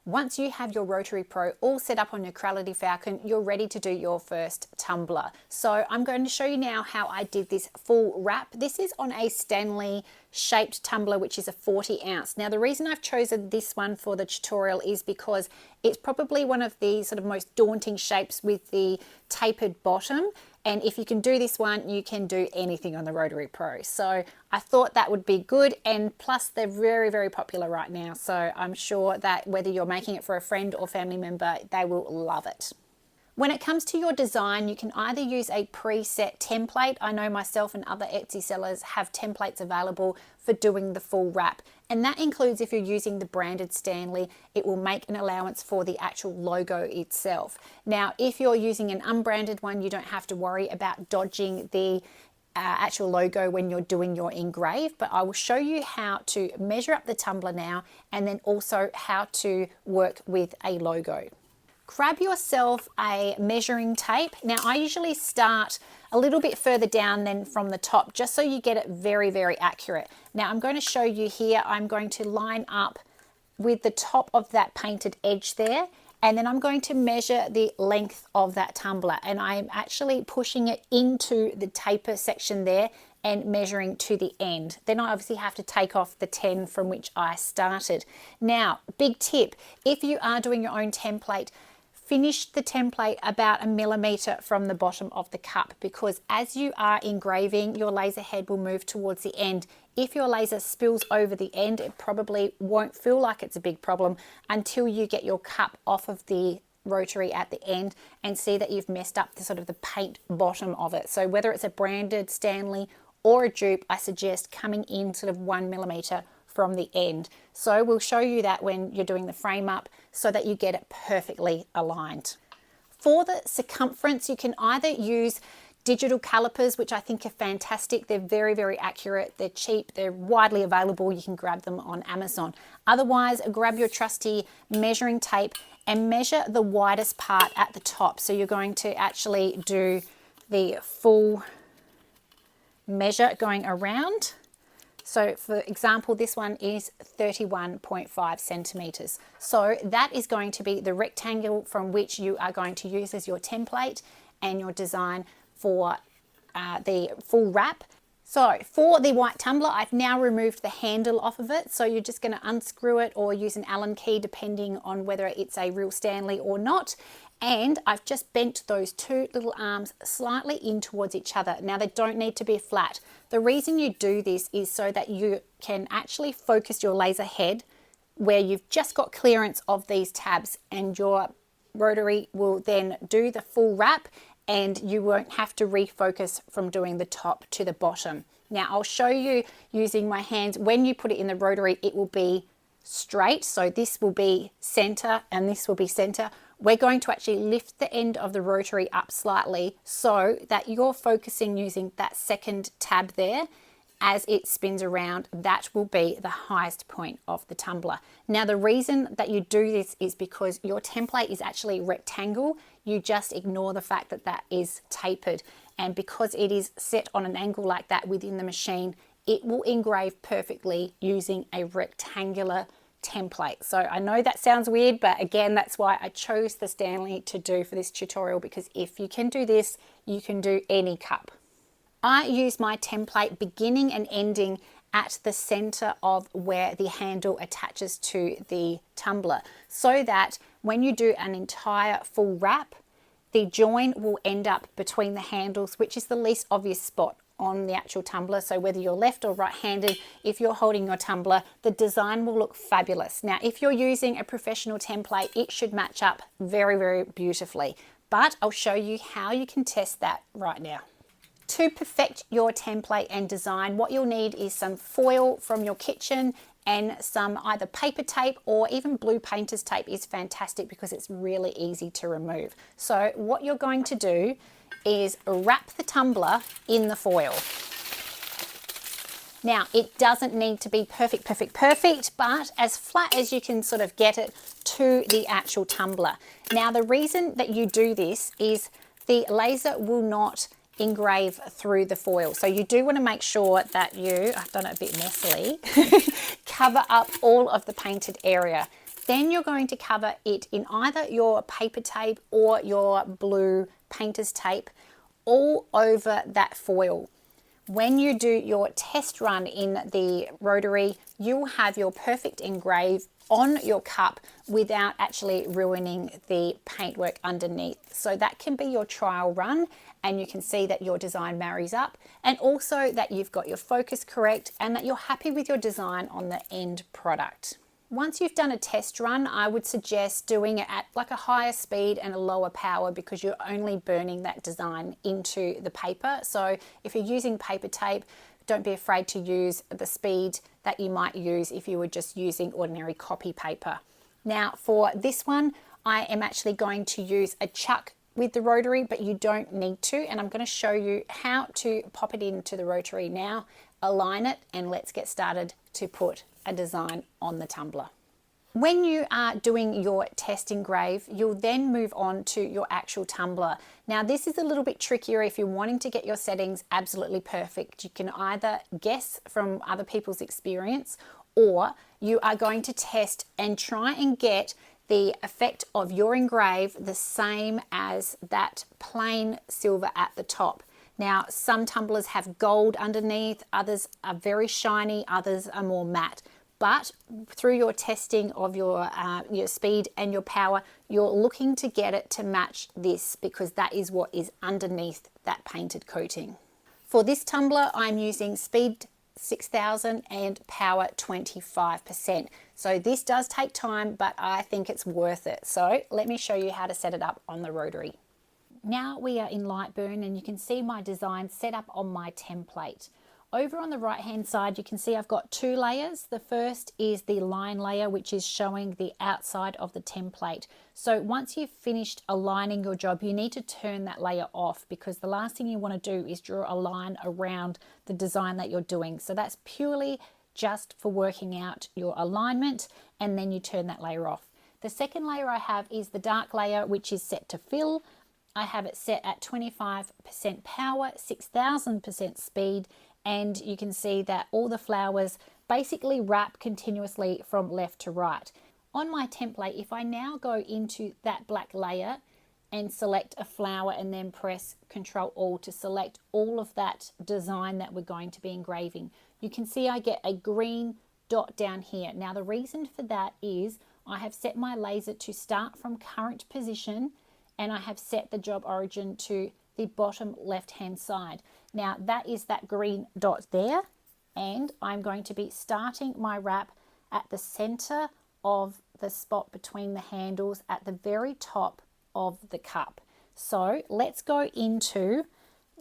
Once you have your Rotary Pro all set up on your Creality Falcon, you're ready to do your first tumbler. So I'm going to show you now how I did this full wrap. This is on a Stanley shaped tumbler, which is a 40 ounce. Now the reason I've chosen this one for the tutorial is because it's probably one of the sort of most daunting shapes with the tapered bottom. And if you can do this one, you can do anything on the Rotary Pro. So I thought that would be good. And plus they're very, very popular right now. So I'm sure that whether you're making it for a friend or family member, they will love it. When it comes to your design, you can either use a preset template. I know myself and other Etsy sellers have templates available for doing the full wrap. And that includes if you're using the branded Stanley, it will make an allowance for the actual logo itself. Now, if you're using an unbranded one, you don't have to worry about dodging the actual logo when you're doing your engrave, but I will show you how to measure up the tumbler now and then also how to work with a logo. Grab yourself a measuring tape. Now I usually start a little bit further down than from the top, just so you get it very, very accurate. Now I'm going to show you here, I'm going to line up with the top of that painted edge there, and then I'm going to measure the length of that tumbler, and I'm actually pushing it into the taper section there and measuring to the end. Then I obviously have to take off the 10 from which I started. Now, big tip, if you are doing your own template, finish the template about 1 millimeter from the bottom of the cup, because as you are engraving, your laser head will move towards the end. If your laser spills over the end, it probably won't feel like it's a big problem until you get your cup off of the rotary at the end and see that you've messed up the sort of the paint bottom of it. So whether it's a branded Stanley or a dupe, I suggest coming in sort of 1 millimeter from the end. So we'll show you that when you're doing the frame up so that you get it perfectly aligned. For the circumference, you can either use digital calipers, which I think are fantastic. They're very, very accurate. They're cheap. They're widely available. You can grab them on Amazon. Otherwise, grab your trusty measuring tape and measure the widest part at the top. So you're going to actually do the full measure going around. So for example, this one is 31.5 centimeters. So that is going to be the rectangle from which you are going to use as your template and your design for the full wrap. So for the white tumbler, I've now removed the handle off of it. So you're just going to unscrew it or use an Allen key depending on whether it's a real Stanley or not. And I've just bent those two little arms slightly in towards each other. Now they don't need to be flat. The reason you do this is so that you can actually focus your laser head where you've just got clearance of these tabs, and your rotary will then do the full wrap and you won't have to refocus from doing the top to the bottom. Now I'll show you using my hands. When you put it in the rotary, it will be straight. So this will be center and this will be center. We're going to actually lift the end of the rotary up slightly so that you're focusing using that second tab there. As it spins around, that will be the highest point of the tumbler. Now the reason that you do this is because your template is actually rectangle. You just ignore the fact that that is tapered, and because it is set on an angle like that within the machine, it will engrave perfectly using a rectangular template. So I know that sounds weird, but again, that's why I chose the Stanley to do for this tutorial, because if you can do this, you can do any cup. I use my template beginning and ending at the center of where the handle attaches to the tumbler, so that when you do an entire full wrap, the join will end up between the handles, which is the least obvious spot on the actual tumbler. So whether you're left or right-handed, if you're holding your tumbler, the design will look fabulous. Now, if you're using a professional template, it should match up very, very beautifully. But I'll show you how you can test that right now. To perfect your template and design, what you'll need is some foil from your kitchen and some either paper tape, or even blue painter's tape is fantastic because it's really easy to remove. So what you're going to do is wrap the tumbler in the foil. Now, it doesn't need to be perfect, but as flat as you can sort of get it to the actual tumbler. Now, the reason that you do this is the laser will not engrave through the foil. So you do want to make sure that you, I've done it a bit messily, cover up all of the painted area. Then you're going to cover it in either your paper tape or your blue painter's tape all over that foil. When you do your test run in the Rotary, you will have your perfect engrave on your cup without actually ruining the paintwork underneath. So that can be your trial run, and you can see that your design marries up, and also that you've got your focus correct and that you're happy with your design on the end product. Once you've done a test run, I would suggest doing it at like a higher speed and a lower power, because you're only burning that design into the paper. So if you're using paper tape, don't be afraid to use the speed that you might use if you were just using ordinary copy paper. Now for this one, I am actually going to use a chuck with the Rotary, but you don't need to, and I'm going to show you how to pop it into the Rotary now, align it, and let's get started to put a design on the tumbler. When you are doing your test engrave, you'll then move on to your actual tumbler. Now this is a little bit trickier if you're wanting to get your settings absolutely perfect. You can either guess from other people's experience, or you are going to test and try and get the effect of your engrave the same as that plain silver at the top. Now some tumblers have gold underneath, others are very shiny, others are more matte. But through your testing of your speed and your power, you're looking to get it to match this, because that is what is underneath that painted coating. For this tumbler, I'm using speed 6000 and power 25%. So this does take time, but I think it's worth it. So let me show you how to set it up on the Rotary. Now we are in LightBurn, and you can see my design set up on my template. Over on the right hand side, you can see I've got two layers. The first is the line layer, which is showing the outside of the template. So once you've finished aligning your job, you need to turn that layer off, because the last thing you want to do is draw a line around the design that you're doing. So that's purely just for working out your alignment, and then you turn that layer off. The second layer I have is the dark layer, which is set to fill. I have it set at 25% power, 6000% speed, and you can see that all the flowers basically wrap continuously from left to right. On my template, if I now go into that black layer and select a flower and then press Ctrl-Alt to select all of that design that we're going to be engraving, you can see I get a green dot down here. Now the reason for that is I have set my laser to start from current position, and I have set the job origin to the bottom left hand side. Now that is that green dot there, and I'm going to be starting my wrap at the center of the spot between the handles at the very top of the cup. So let's go into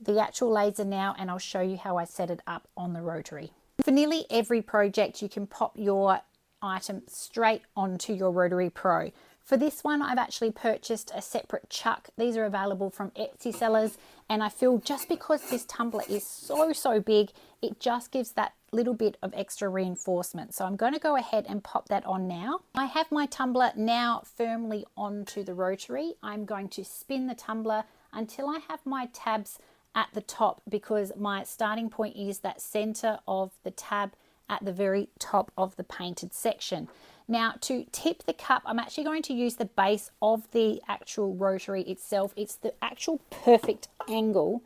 the actual laser now, and I'll show you how I set it up on the Rotary. For nearly every project, you can pop your item straight onto your Rotary Pro. For this one, I've actually purchased a separate chuck. These are available from Etsy sellers, and I feel just because this tumbler is so big, it just gives that little bit of extra reinforcement. So I'm going to go ahead and pop that on now. I have my tumbler now firmly onto the Rotary. I'm going to spin the tumbler until I have my tabs at the top, because my starting point is that center of the tab at the very top of the painted section. Now to tip the cup, I'm actually going to use the base of the actual Rotary itself. It's the actual perfect angle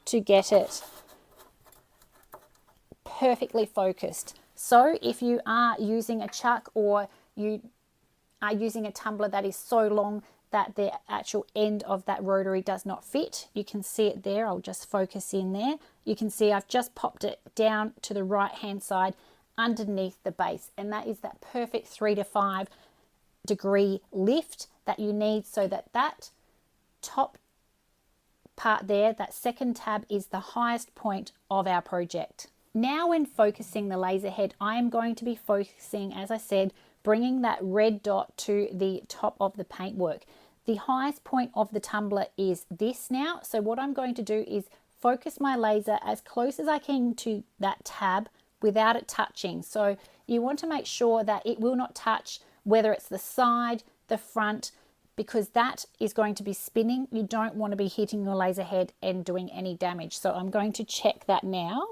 to get it perfectly focused. So if you are using a chuck, or you are using a tumbler that is so long that the actual end of that Rotary does not fit, you can see it there. I'll just focus in there. You can see I've just popped it down to the right hand side underneath the base, and that is that perfect 3 to 5 degree lift that you need, so that that top part there, that second tab, is the highest point of our project. Now when focusing the laser head, I am going to be focusing, as I said, bringing that red dot to the top of the paintwork. The highest point of the tumbler is this now, so what I'm going to do is focus my laser as close as I can to that tab without it touching. So you want to make sure that it will not touch, whether it's the side, the front, because that is going to be spinning. You don't want to be hitting your laser head and doing any damage. So I'm going to check that now,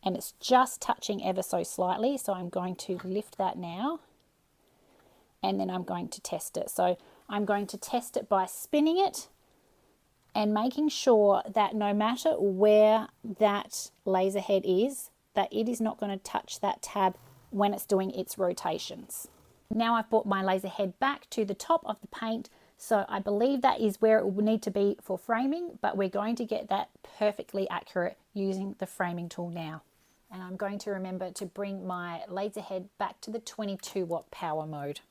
and it's just touching ever so slightly. So I'm going to lift that now, and then I'm going to test it. So I'm going to test it by spinning it and making sure that no matter where that laser head is, that it is not going to touch that tab when it's doing its rotations. Now I've brought my laser head back to the top of the paint, so I believe that is where it will need to be for framing, but we're going to get that perfectly accurate using the framing tool now. And I'm going to remember to bring my laser head back to the 22 watt power mode.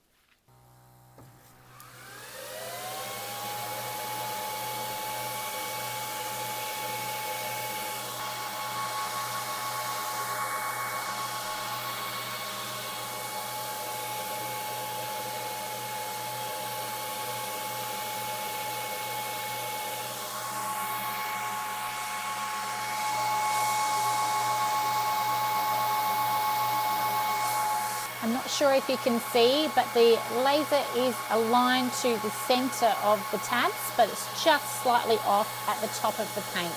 I'm not sure if you can see, but the laser is aligned to the center of the tabs, but it's just slightly off at the top of the paint.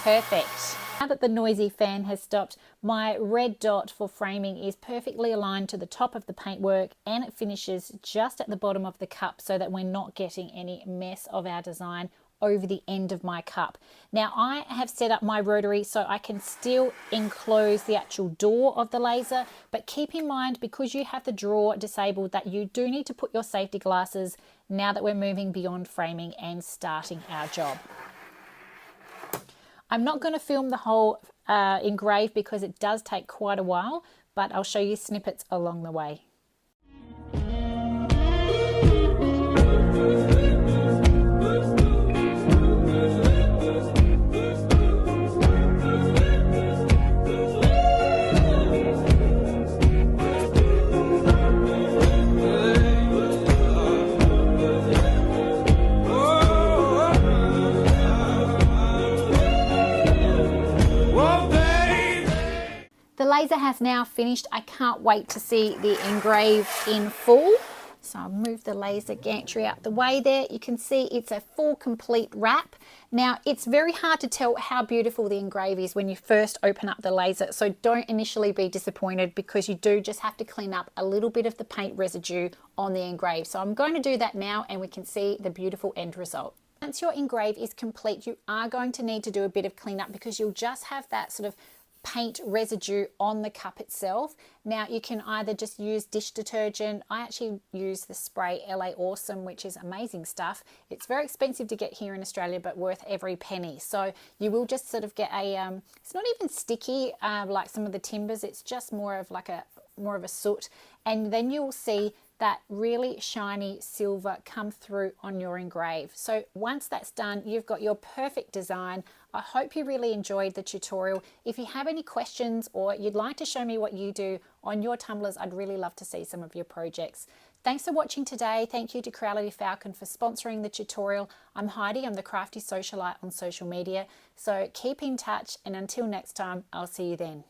Perfect. Now that the noisy fan has stopped, my red dot for framing is perfectly aligned to the top of the paintwork, and it finishes just at the bottom of the cup so that we're not getting any mess of our design over the end of my cup. Now I have set up my rotary so I can still enclose the actual door of the laser, but keep in mind, because you have the drawer disabled, that you do need to put your safety glasses now that we're moving beyond framing and starting our job. I'm not going to film the whole engrave because it does take quite a while, but I'll show you snippets along the way. The laser has now finished. I can't wait to see the engrave in full. So I'll move the laser gantry out the way there. You can see it's a full complete wrap. Now it's very hard to tell how beautiful the engrave is when you first open up the laser. So don't initially be disappointed, because you do just have to clean up a little bit of the paint residue on the engrave. So I'm going to do that now, and we can see the beautiful end result. Once your engrave is complete, you are going to need to do a bit of cleanup, because you'll just have that sort of paint residue on the cup itself. Now you can either just use dish detergent. I actually use the spray LA Awesome, which is amazing stuff. It's very expensive to get here in Australia, but worth every penny. So you will just sort of get a it's not even sticky like some of the timbers, it's just more of a soot, and then you'll see that really shiny silver come through on your engrave. So once that's done, you've got your perfect design. I hope you really enjoyed the tutorial. If you have any questions or you'd like to show me what you do on your tumblers, I'd really love to see some of your projects. Thanks for watching today. Thank you to Creality Falcon for sponsoring the tutorial. I'm Heidi, I'm the Crafty Socialite on social media. So keep in touch, and until next time, I'll see you then.